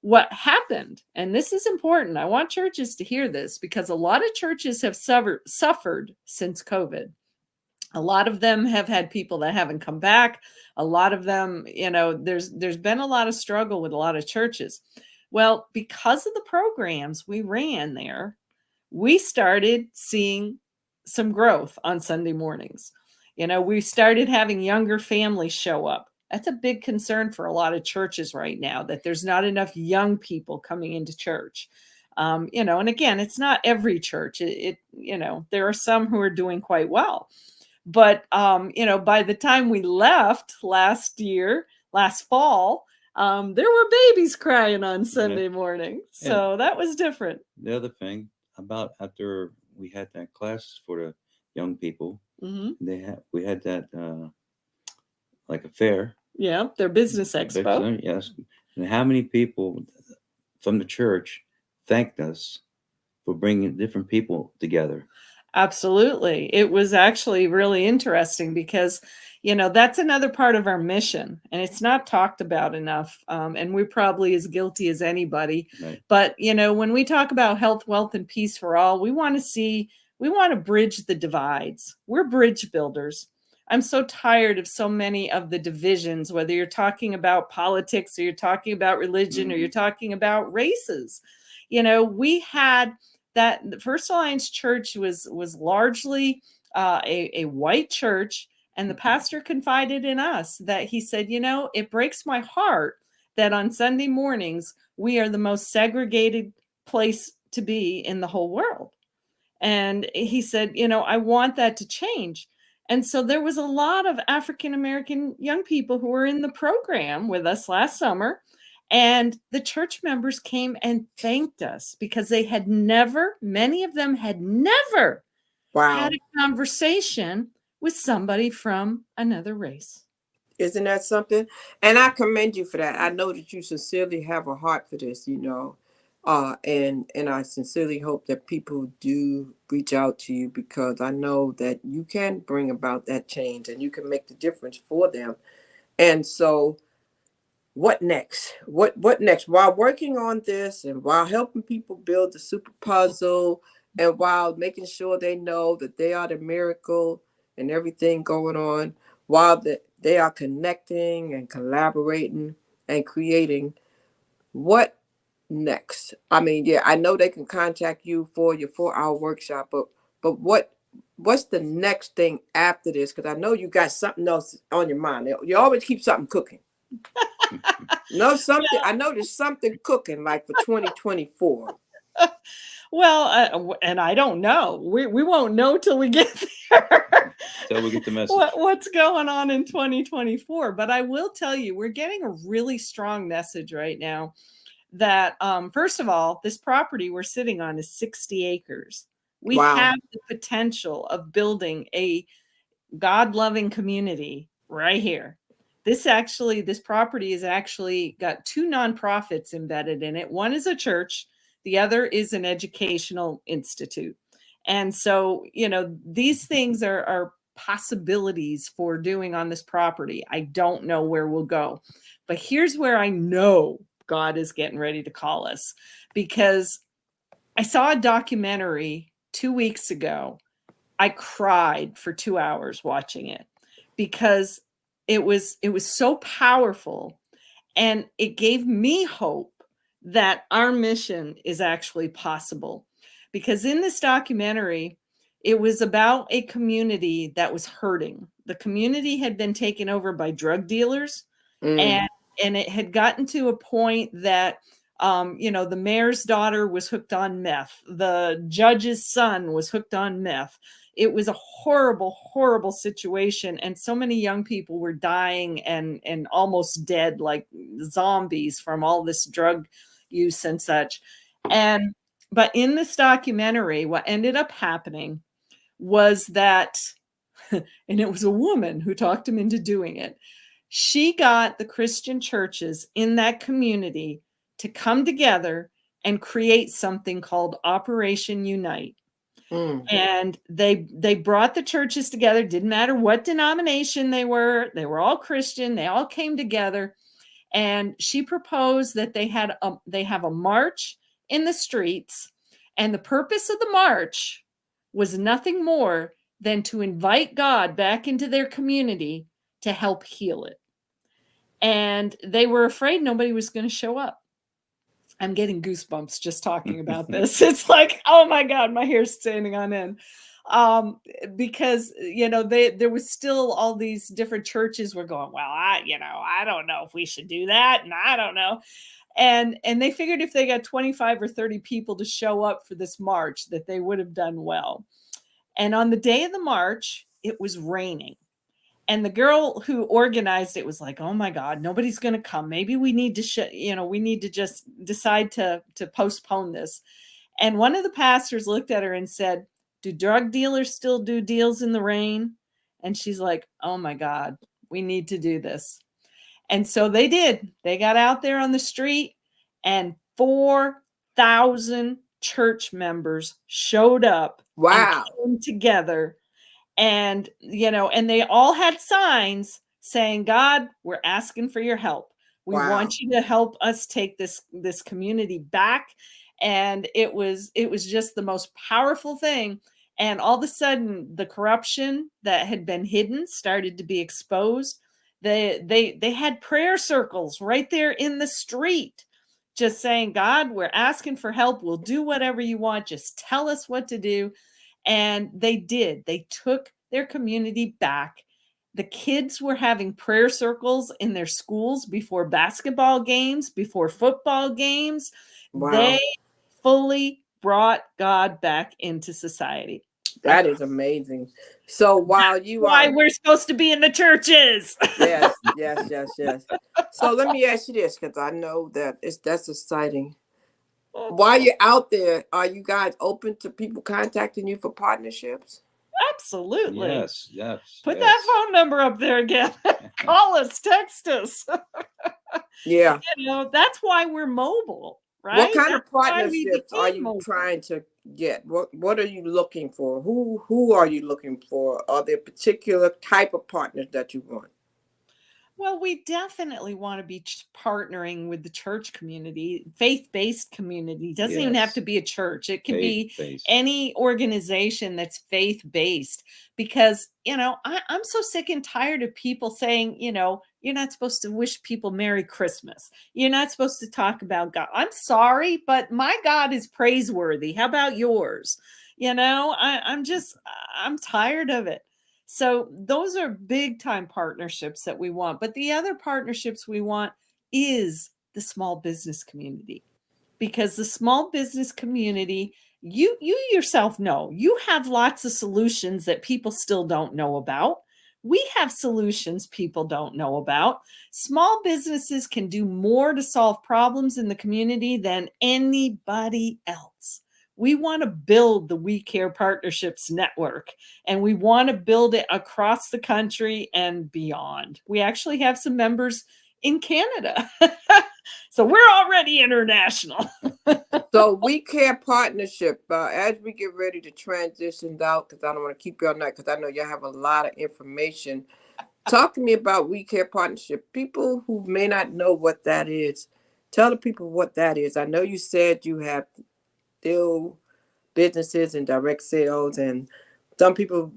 What happened, and this is important, I want churches to hear this because a lot of churches have suffered since COVID. A lot of them have had people that haven't come back. A lot of them, there's been a lot of struggle with a lot of churches. Well, because of the programs we ran there, we started seeing some growth on Sunday mornings. We started having younger families show up. That's a big concern for a lot of churches right now, that there's not enough young people coming into church. And again, it's not every church. There are some who are doing quite well. But, by the time we left last fall, there were babies crying on Sunday morning. So that was different. The other thing about after we had that class for the young people, we had that like a fair. Yeah, their business expo. Yes. And how many people from the church thanked us for bringing different people together? Absolutely. It was actually really interesting because, that's another part of our mission, and it's not talked about enough. And we're probably as guilty as anybody. Right. But, when we talk about health, wealth, and peace for all, we want to bridge the divides. We're bridge builders. I'm so tired of so many of the divisions, whether you're talking about politics or you're talking about religion or you're talking about races. We had that the First Alliance Church was largely a white church, and the pastor confided in us that he said, it breaks my heart that on Sunday mornings we are the most segregated place to be in the whole world. And he said, I want that to change. And so there was a lot of African American young people who were in the program with us last summer. And the church members came and thanked us because many of them had never had a conversation with somebody from another race. Isn't that something? And I commend you for that. I know that you sincerely have a heart for this, and I sincerely hope that people do reach out to you, because I know that you can bring about that change and you can make the difference for them. And so what next? What next? While working on this and while helping people build the super puzzle and while making sure they know that they are the miracle and everything going on, while they are connecting and collaborating and creating, what next? I mean, yeah, I know they can contact you for your 4-hour workshop, but what's the next thing after this? Because I know you got something else on your mind. You always keep something cooking. I know there's something cooking like for 2024. Well, and I don't know. We won't know till we get there. Till we get the message. What's going on in 2024? But I will tell you, we're getting a really strong message right now that, first of all, this property we're sitting on is 60 acres. We have the potential of building a God-loving community right here. This property is actually got 2 nonprofits embedded in it. One is a church. The other is an educational institute. And so, these things are possibilities for doing on this property. I don't know where we'll go, but here's where I know God is getting ready to call us, because I saw a documentary 2 weeks ago. I cried for 2 hours watching it because it was so powerful, and it gave me hope that our mission is actually possible. Because in this documentary, it was about a community that was hurting. The community had been taken over by drug dealers, and it had gotten to a point that the mayor's daughter was hooked on meth. The judge's son was hooked on meth. It was a horrible, horrible situation. And so many young people were dying and almost dead like zombies from all this drug use and such. But in this documentary, what ended up happening was that, and it was a woman who talked him into doing it. She got the Christian churches in that community to come together and create something called Operation Unite. And they brought the churches together. Didn't matter what denomination they were all Christian. They all came together, and she proposed that they have a march in the streets, and the purpose of the march was nothing more than to invite God back into their community to help heal it. And they were afraid nobody was going to show up. I'm getting goosebumps just talking about this. It's like, oh my God, my hair's standing on end. Because, there was still all these different churches were going, well, I don't know if we should do that. And I don't know. And they figured if they got 25 or 30 people to show up for this march, that they would have done well. And on the day of the march, it was raining. And the girl who organized it was like, oh my God, nobody's going to come. Maybe we need to, we need to just decide to postpone this. And one of the pastors looked at her and said, do drug dealers still do deals in the rain? And she's like, oh my God, we need to do this. And so they did. They got out there on the street, and 4,000 church members showed up. Wow. And came together. And, and they all had signs saying, God, we're asking for your help. We want you to help us take this community back. And it was just the most powerful thing. And all of a sudden, the corruption that had been hidden started to be exposed. They had prayer circles right there in the street, just saying, God, we're asking for help. We'll do whatever you want. Just tell us what to do. And they did. They took their community back. The kids were having prayer circles in their schools before basketball games, before football games. Wow. They fully brought God back into society. That is amazing. So while why we're supposed to be in the churches. Yes. So let me ask you this, because I know that that's exciting. While you're out there, are you guys open to people contacting you for partnerships? Absolutely. Yes. Put that phone number up there again. Call us, text us. Yeah. That's why we're mobile, right? What kind of partnerships are you trying to get? What are you looking for? Who are you looking for? Are there particular type of partners that you want? Well, we definitely want to be partnering with the church community, faith-based community. It doesn't even have to be a church. It could be any organization that's faith-based, because, I'm so sick and tired of people saying, you're not supposed to wish people Merry Christmas. You're not supposed to talk about God. I'm sorry, but my God is praiseworthy. How about yours? I'm tired of it. So those are big time partnerships that we want. But the other partnerships we want is the small business community, because the small business community, you yourself know, you have lots of solutions that people still don't know about. We have solutions people don't know about. Small businesses can do more to solve problems in the community than anybody else. We want to build the We Care Partnerships Network, and we want to build it across the country and beyond. We actually have some members in Canada. So we're already international. So We Care Partnership, as we get ready to transition out, because I don't want to keep you all night, because I know you have a lot of information. Talk to me about We Care Partnership. People who may not know what that is, tell the people what that is. I know you said you have still businesses and direct sales, and some people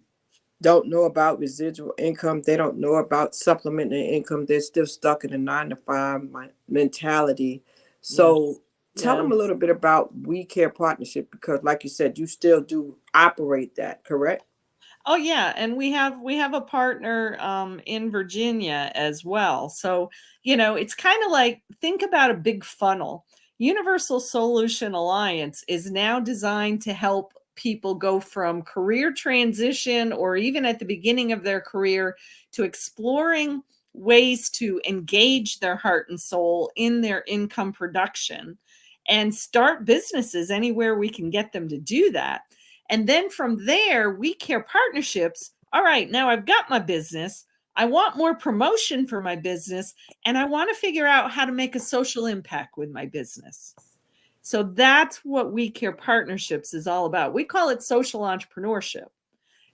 don't know about residual income. They don't know about supplementing income. They're still stuck in a 9-to-5 mentality. So tell them a little bit about We Care Partnership, because like you said, you still do operate that, correct? Oh yeah, and we have a partner in Virginia as well. So, it's kind of like, think about a big funnel. Universal Solution Alliance is now designed to help people go from career transition, or even at the beginning of their career, to exploring ways to engage their heart and soul in their income production and start businesses anywhere we can get them to do that. And then from there, We Care Partnerships. All right, now I've got my business. I want more promotion for my business, and I want to figure out how to make a social impact with my business. So that's what We Care Partnerships is all about. We call it social entrepreneurship.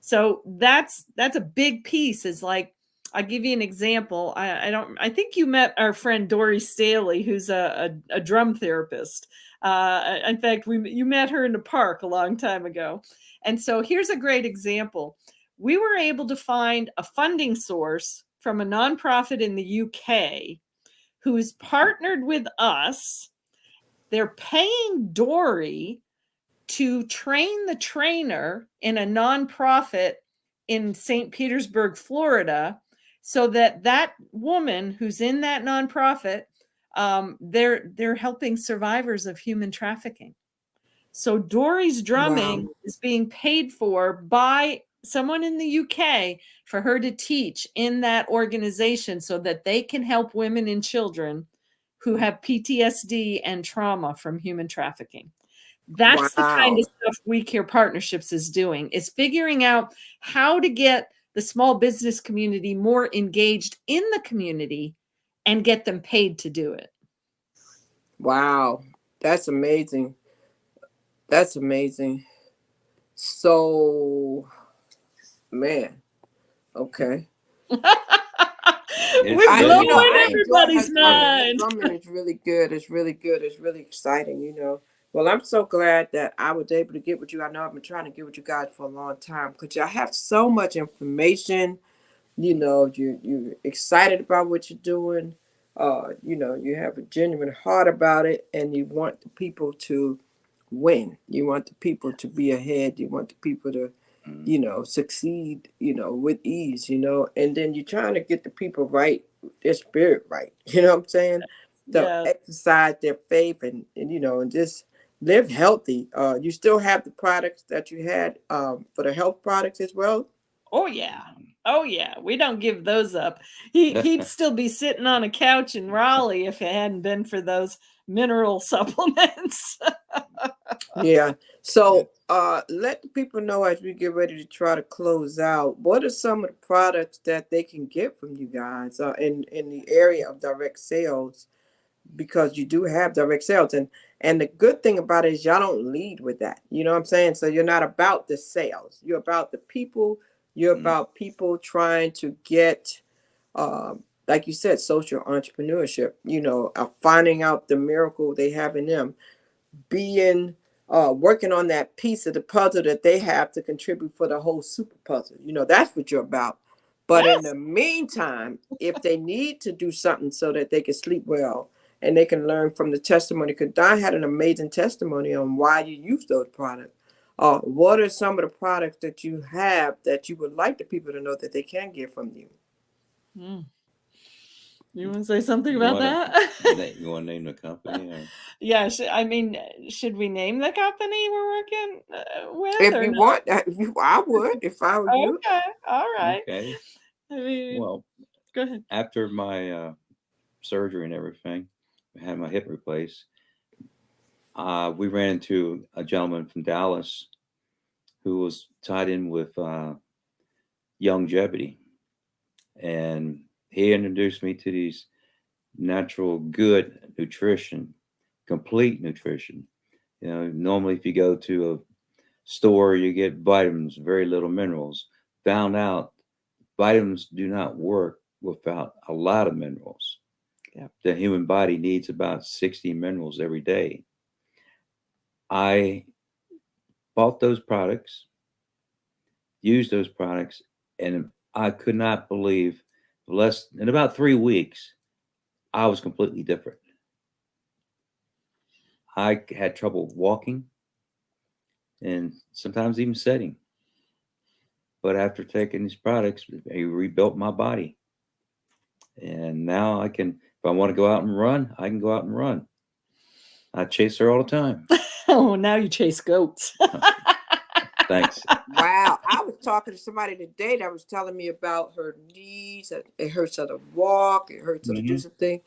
So that's a big piece. Is like, I'll give you an example. I think you met our friend Dory Staley, who's a drum therapist. In fact, you met her in the park a long time ago. And so here's a great example. we were able to find a funding source from a nonprofit in the UK who's partnered with us. They're paying Dory to train the trainer in a nonprofit in St. Petersburg, Florida, so that woman who's in that nonprofit, they're helping survivors of human trafficking. So Dory's drumming is being paid for by someone in the UK for her to teach in that organization so that they can help women and children who have PTSD and trauma from human trafficking. That's the kind of stuff We Care Partnerships is doing, is figuring out how to get the small business community more engaged in the community and get them paid to do it. Wow. That's amazing. That's amazing. So, man. Okay. We're blowing everybody's mind. Drumming is really good. It's really good. It's really exciting, you know. Well, I'm so glad that I was able to get with you. I know I've been trying to get with you guys for a long time because I have so much information. You know, you're excited about what you're doing. You know, you have a genuine heart about it, and you want the people to win. You want the people to be ahead. You want the people to, you know, succeed, you know, with ease, you know, and then you're trying to get the people right, their spirit right. You know what I'm saying? To exercise their faith and, you know, and just live healthy. You still have the products that you had for the health products as well? Oh, yeah. Oh, yeah. We don't give those up. He'd still be sitting on a couch in Raleigh if it hadn't been for those mineral supplements. Yeah. So let the people know as we get ready to try to close out, what are some of the products that they can get from you guys in the area of direct sales? Because you do have direct sales. And the good thing about it is y'all don't lead with that. You know what I'm saying? So you're not about the sales. You're about the people. You're about people trying to get, like you said, social entrepreneurship, you know, finding out the miracle they have in them, being working on that piece of the puzzle that they have to contribute for the whole super puzzle. You know, that's what you're about. But in the meantime, if they need to do something so that they can sleep well and they can learn from the testimony, because Don had an amazing testimony on why you use those products. What are some of the products that you have that you would like the people to know that they can get from you? You want to say something about that? You want to name the company? Or? Yeah, I mean, should we name the company we're working with? If you want, I would, if I were you. Okay, all right. Okay. I mean, well, go ahead. After my surgery and everything, I had my hip replaced. We ran into a gentleman from Dallas who was tied in with longevity, and he introduced me to these natural good nutrition, complete nutrition. You know, normally if you go to a store, you get vitamins, very little minerals. Found out vitamins do not work without a lot of minerals. Yeah. The human body needs about 60 minerals every day. I bought those products, used those products, and I could not believe in about 3 weeks, I was completely different. I had trouble walking and sometimes even sitting. But after taking these products, they rebuilt my body. And now I can, if I want to go out and run, I can go out and run. I chase her all the time. Oh, now you chase goats. Thanks. Wow. I was talking to somebody today that was telling me about her knees. It hurts her to walk. It hurts her to do something.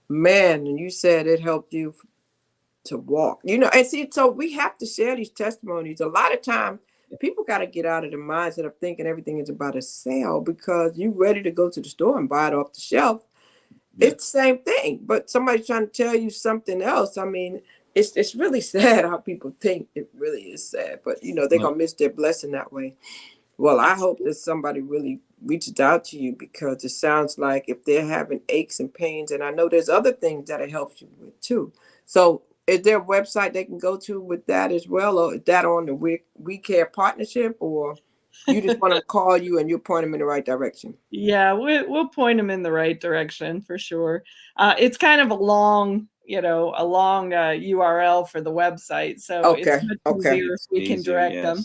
Man, and you said it helped you to walk. You know, and see, so we have to share these testimonies. A lot of time, people got to get out of the mindset of thinking everything is about a sale, because you're ready to go to the store and buy it off the shelf. Yeah. It's the same thing, but somebody's trying to tell you something else. I mean, it's really sad how people think. It really is sad, but you know, they're going to miss their blessing that way. Well, I hope that somebody really reaches out to you, because it sounds like if they're having aches and pains, and I know there's other things that it helps you with too. So is there a website they can go to with that as well, or is that on the We Care partnership, or? You just want to call you and you point them in the right direction. Yeah, we'll point them in the right direction for sure. It's kind of a long URL for the website, so it's much easier if we can direct them.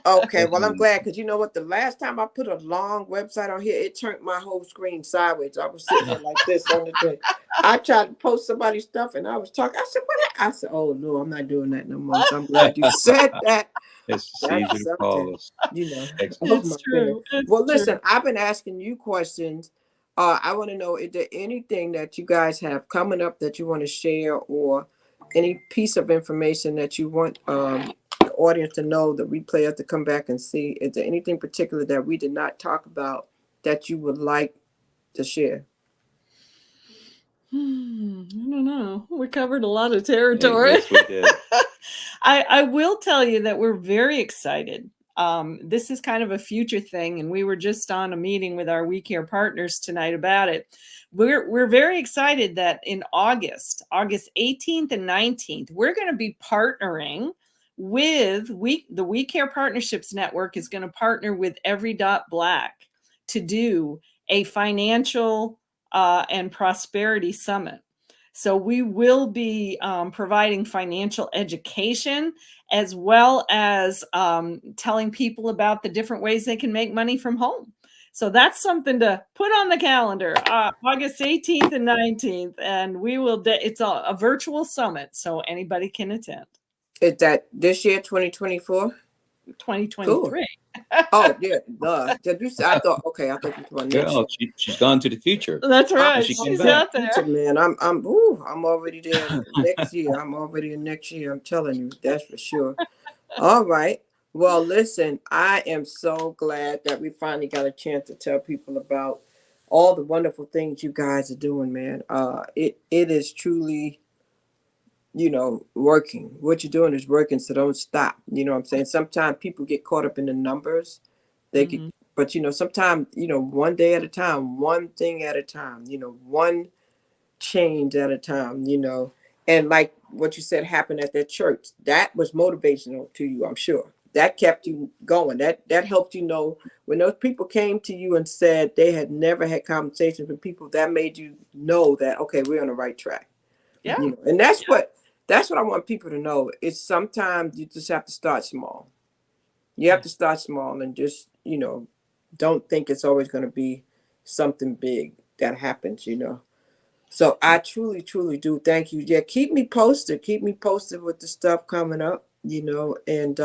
Okay, well, I'm glad, because you know what? The last time I put a long website on here, it turned my whole screen sideways. I was sitting there like this on the thing. I tried to post somebody's stuff, and I was talking. I said, "What?" I said, "Oh no, I'm not doing that no more." So I'm glad you said that. It's easy to call us. You know, it's true. Well, listen, I've been asking you questions. I want to know, is there anything that you guys have coming up that you want to share, or any piece of information that you want the audience to know, the replayer to come back and see? Is there anything particular that we did not talk about that you would like to share? I don't know. We covered a lot of territory. Yes, we did. I will tell you that we're very excited. This is kind of a future thing, and we were just on a meeting with our We Care partners tonight about it. We're very excited that in August 18th and 19th, we're going to be partnering with the We Care Partnerships Network is going to partner with Every Dot Black to do a financial and prosperity summit. So we will be providing financial education, as well as telling people about the different ways they can make money from home. So that's something to put on the calendar, August 18th and 19th. And we will, it's a virtual summit, so anybody can attend. Is that this year, 2024? 2023. Cool. Oh, yeah. I thought you were next year. She's gone to the future. That's right. She's out there. Man, I'm already there next year. I'm already in next year. I'm telling you, that's for sure. All right. Well, listen, I am so glad that we finally got a chance to tell people about all the wonderful things you guys are doing, man. It is truly, working. What you're doing is working, so don't stop. You know what I'm saying? Sometimes people get caught up in the numbers. But sometimes, one day at a time, one thing at a time, one change at a time, and like what you said happened at that church, that was motivational to you, I'm sure. That kept you going. That helped when those people came to you and said they had never had conversations with people, that made you know that, okay, we're on the right track. Yeah. And that's what I want people to know. Is sometimes you just have to start small. You have to start small and just, don't think it's always going to be something big that happens, So I truly, truly do thank you. Yeah, keep me posted. Keep me posted with the stuff coming up, and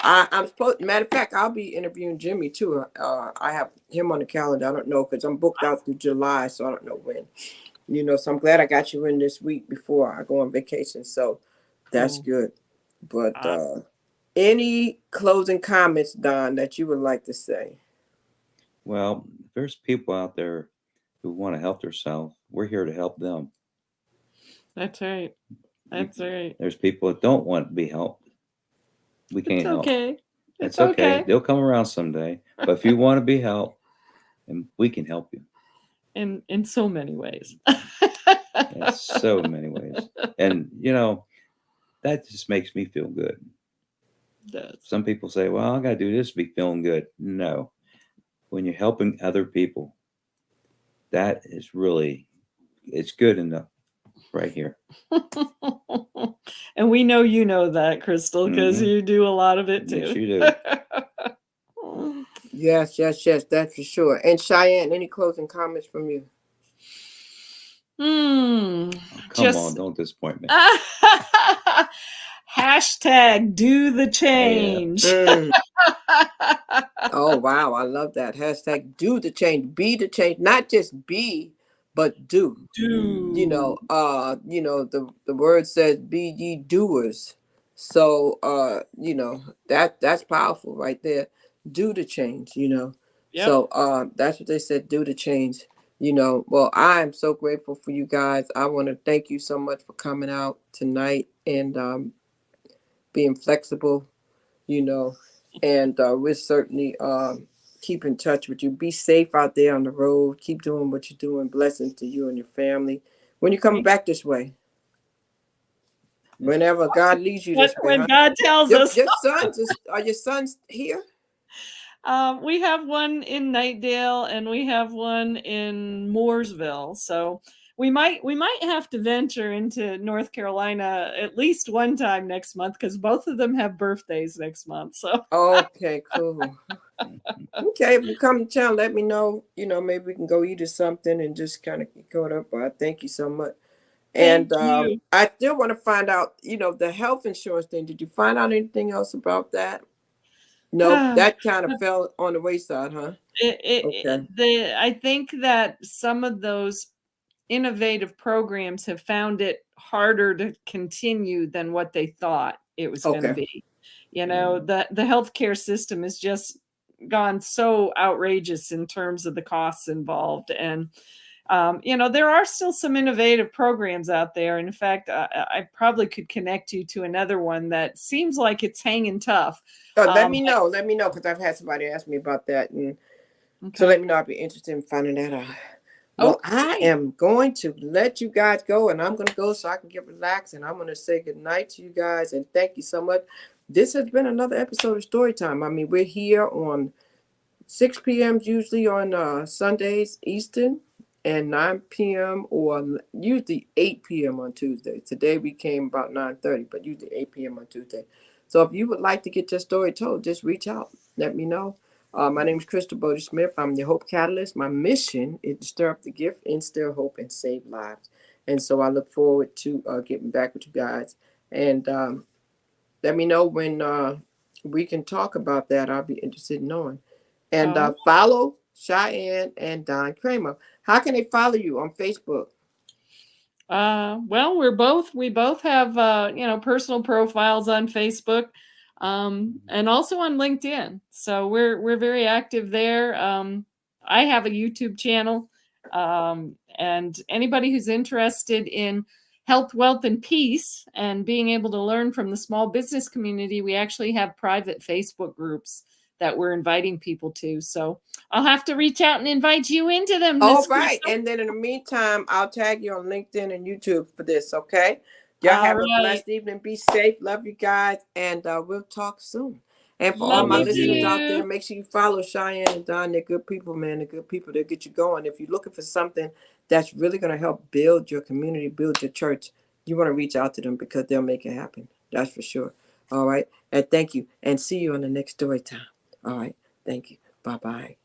I'm supposed, matter of fact, I'll be interviewing Jimmy too. I have him on the calendar. I don't know, because I'm booked out through July, so I don't know when. So I'm glad I got you in this week before I go on vacation. So that's good. But any closing comments, Don, that you would like to say? Well, there's people out there who want to help themselves. We're here to help them. That's right. That's right. There's people that don't want to be helped. We can't help. It's okay. They'll come around someday. But if you want to be helped, and we can help you. In so many ways. In so many ways. And, that just makes me feel good. It does. Some people say, well, I got to do this to be feeling good. No. When you're helping other people, that is really, it's good enough right here. And we know you know that, Crystal, because you do a lot of it too. Yes, you do. Yes, that's for sure. And Cheyenne, any closing comments from you? Come on, don't disappoint me. Hashtag do the change. Oh, wow. I love that. Hashtag do the change. Be the change. Not just be, but do. The word says be ye doers. So, that's powerful right there. Do the change, Yep. So that's what they said, do the change. Well, I'm so grateful for you guys. I want to thank you so much for coming out tonight and being flexible, and we'll certainly keep in touch with you. Be safe out there on the road. Keep doing what you're doing. Blessings to you and your family. When you coming back this way? Whenever God leads you this way. When God tells us. Are your sons here? We have one in Nightdale and we have one in Mooresville. So we might have to venture into North Carolina at least one time next month because both of them have birthdays next month. So Okay, cool. Okay, if you come to town, let me know. Maybe we can go eat or something and just kind of get caught up. Thank you so much. thank And you. I still want to find out, the health insurance thing. Did you find out anything else about that? Nope, that kind of fell on the wayside, huh? Okay. I think that some of those innovative programs have found it harder to continue than what they thought it was going to Okay. be. The healthcare system has just gone so outrageous in terms of the costs involved. And, there are still some innovative programs out there. And in fact, I probably could connect you to another one that seems like it's hanging tough. Let me know, because I've had somebody ask me about that. And so let me know. I'd be interested in finding that out. Well, I am going to let you guys go, and I'm going to go so I can get relaxed, and I'm going to say good night to you guys, and thank you so much. This has been another episode of Storytime. I mean, we're here on 6 p.m. usually on Sundays Eastern, and 9 p.m. or usually 8 p.m. on Tuesday. Today we came about 9:30, but usually 8 p.m. on Tuesday. So if you would like to get your story told, just reach out. Let me know. My name is Crystal Bodie Smith. I'm the Hope Catalyst. My mission is to stir up the gift, instill hope, and save lives. And so I look forward to getting back with you guys. And let me know when we can talk about that. I'll be interested in knowing. And follow Sheyenne and Don Kreamer. How can they follow you on Facebook? Well, we both have personal profiles on Facebook, and also on LinkedIn. So we're very active there. I have a YouTube channel, and anybody who's interested in health, wealth, and peace, and being able to learn from the small business community, we actually have private Facebook groups that we're inviting people to. So I'll have to reach out and invite you into them. All right. And then in the meantime, I'll tag you on LinkedIn and YouTube for this, okay? Y'all have a blessed evening. Be safe. Love you guys. And we'll talk soon. And for all my listeners out there, make sure you follow Sheyenne and Don. They're good people, man. They're good people. They'll get you going. If you're looking for something that's really going to help build your community, build your church, you want to reach out to them because they'll make it happen. That's for sure. All right. And thank you. And see you on the next story time. All right. Thank you. Bye-bye.